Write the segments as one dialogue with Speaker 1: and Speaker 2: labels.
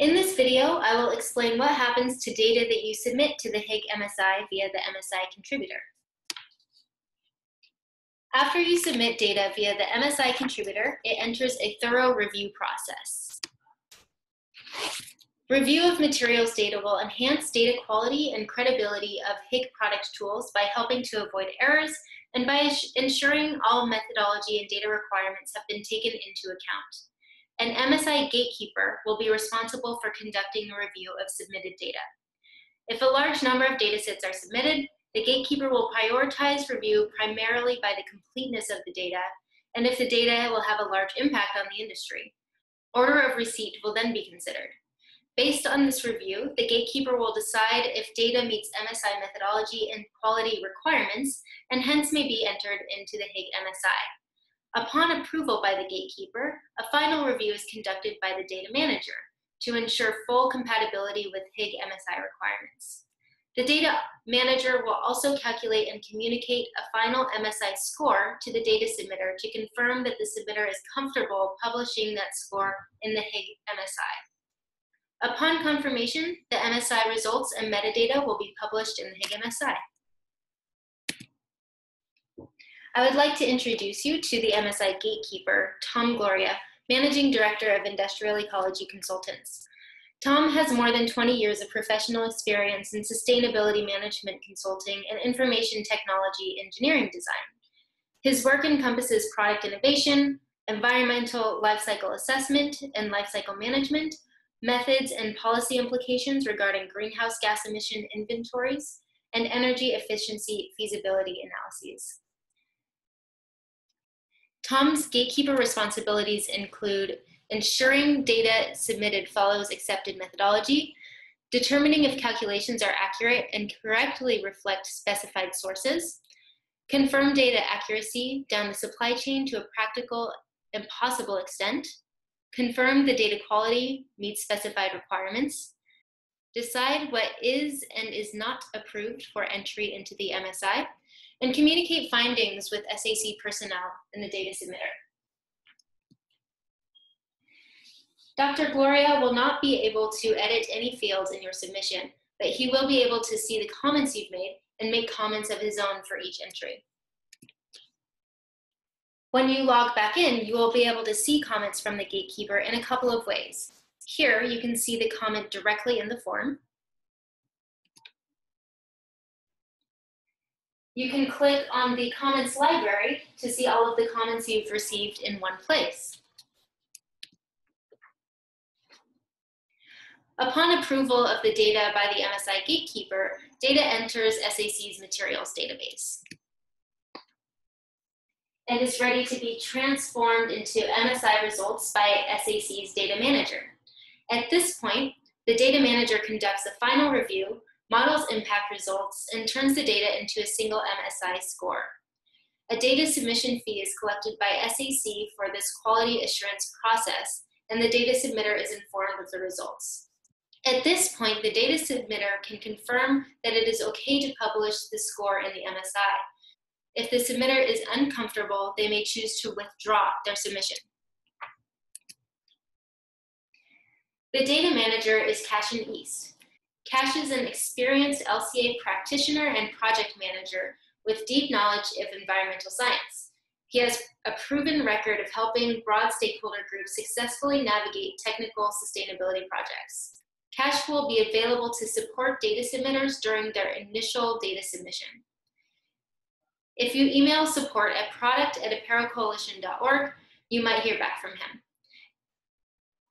Speaker 1: In this video, I will explain what happens to data that you submit to the HIG MSI via the MSI contributor. After you submit data via the MSI contributor, it enters a thorough review process. Review of materials data will enhance data quality and credibility of HIG product tools by helping to avoid errors and by ensuring all methodology and data requirements have been taken into account. An MSI gatekeeper will be responsible for conducting a review of submitted data. If a large number of datasets are submitted, the gatekeeper will prioritize review primarily by the completeness of the data, and if the data will have a large impact on the industry. Order of receipt will then be considered. Based on this review, the gatekeeper will decide if data meets MSI methodology and quality requirements, and hence may be entered into the HIG MSI. Upon approval by the gatekeeper, a final review is conducted by the data manager to ensure full compatibility with HIG MSI requirements. The data manager will also calculate and communicate a final MSI score to the data submitter to confirm that the submitter is comfortable publishing that score in the HIG MSI. Upon confirmation, the MSI results and metadata will be published in the HIG MSI. I would like to introduce you to the MSI gatekeeper, Tom Gloria, Managing Director of Industrial Ecology Consultants. Tom has more than 20 years of professional experience in sustainability management consulting and information technology engineering design. His work encompasses product innovation, environmental lifecycle assessment and lifecycle management, methods and policy implications regarding greenhouse gas emission inventories, and energy efficiency feasibility analyses. Tom's gatekeeper responsibilities include ensuring data submitted follows accepted methodology, determining if calculations are accurate and correctly reflect specified sources, confirm data accuracy down the supply chain to a practical and possible extent, confirm the data quality meets specified requirements, decide what is and is not approved for entry into the MSI, and communicate findings with SAC personnel and the data submitter. Dr. Gloria will not be able to edit any fields in your submission, but he will be able to see the comments you've made and make comments of his own for each entry. When you log back in, you will be able to see comments from the gatekeeper in a couple of ways. Here, you can see the comment directly in the form. You can click on the comments library to see all of the comments you've received in one place. Upon approval of the data by the MSI gatekeeper, data enters SAC's materials database and is ready to be transformed into MSI results by SAC's data manager. At this point, the data manager conducts a final review, models impact results, and turns the data into a single MSI score. A data submission fee is collected by SAC for this quality assurance process, and the data submitter is informed of the results. At this point, the data submitter can confirm that it is okay to publish the score in the MSI. If the submitter is uncomfortable, they may choose to withdraw their submission. The data manager is Cashin East. Cash is an experienced LCA practitioner and project manager with deep knowledge of environmental science. He has a proven record of helping broad stakeholder groups successfully navigate technical sustainability projects. Cash will be available to support data submitters during their initial data submission. If you email support@product@aperocoalition.org, you might hear back from him.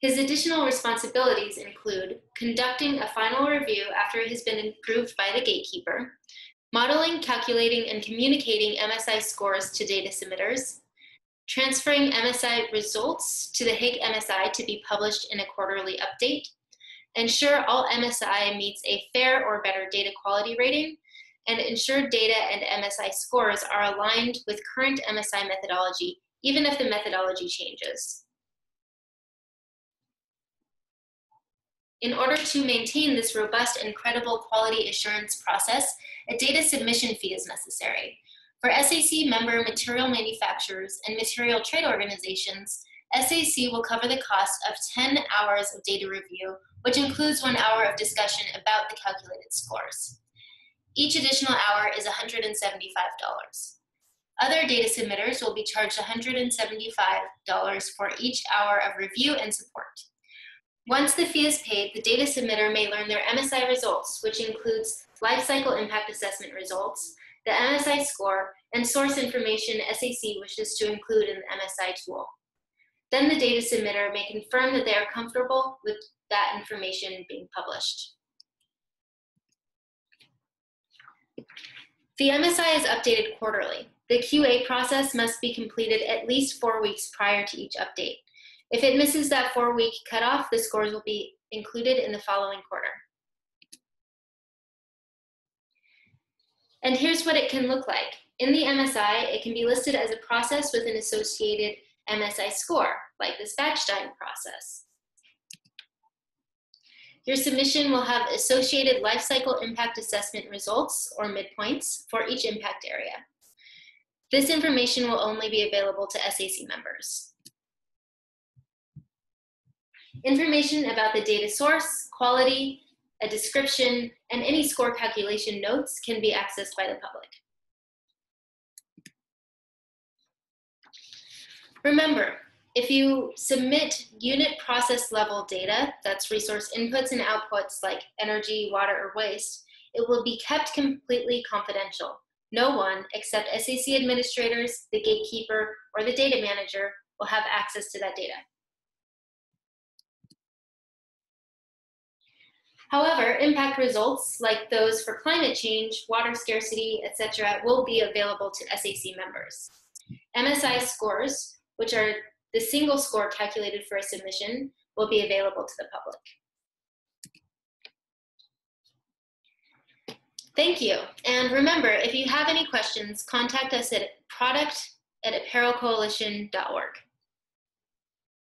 Speaker 1: His additional responsibilities include conducting a final review after it has been approved by the gatekeeper, modeling, calculating, and communicating MSI scores to data submitters, transferring MSI results to the HIG MSI to be published in a quarterly update, ensure all MSI meets a fair or better data quality rating, and ensure data and MSI scores are aligned with current MSI methodology, even if the methodology changes. In order to maintain this robust and credible quality assurance process, a data submission fee is necessary. For SAC member material manufacturers and material trade organizations, SAC will cover the cost of 10 hours of data review, which includes 1 hour of discussion about the calculated scores. Each additional hour is $175. Other data submitters will be charged $175 for each hour of review and support. Once the fee is paid, the data submitter may learn their MSI results, which includes life cycle impact assessment results, the MSI score, and source information SAC wishes to include in the MSI tool. Then the data submitter may confirm that they are comfortable with that information being published. The MSI is updated quarterly. The QA process must be completed at least 4 weeks prior to each update. If it misses that 4-week cutoff, the scores will be included in the following quarter. And here's what it can look like. In the MSI, it can be listed as a process with an associated MSI score, like the Spackstein process. Your submission will have associated life cycle impact assessment results, or midpoints, for each impact area. This information will only be available to SAC members. Information about the data source, quality, a description, and any score calculation notes can be accessed by the public. Remember, if you submit unit process level data, that's resource inputs and outputs like energy, water, or waste, it will be kept completely confidential. No one except SAC administrators, the gatekeeper, or the data manager will have access to that data. However, impact results, like those for climate change, water scarcity, etc., will be available to SAC members. MSI scores, which are the single score calculated for a submission, will be available to the public. Thank you. And remember, if you have any questions, contact us at product@apparelcoalition.org.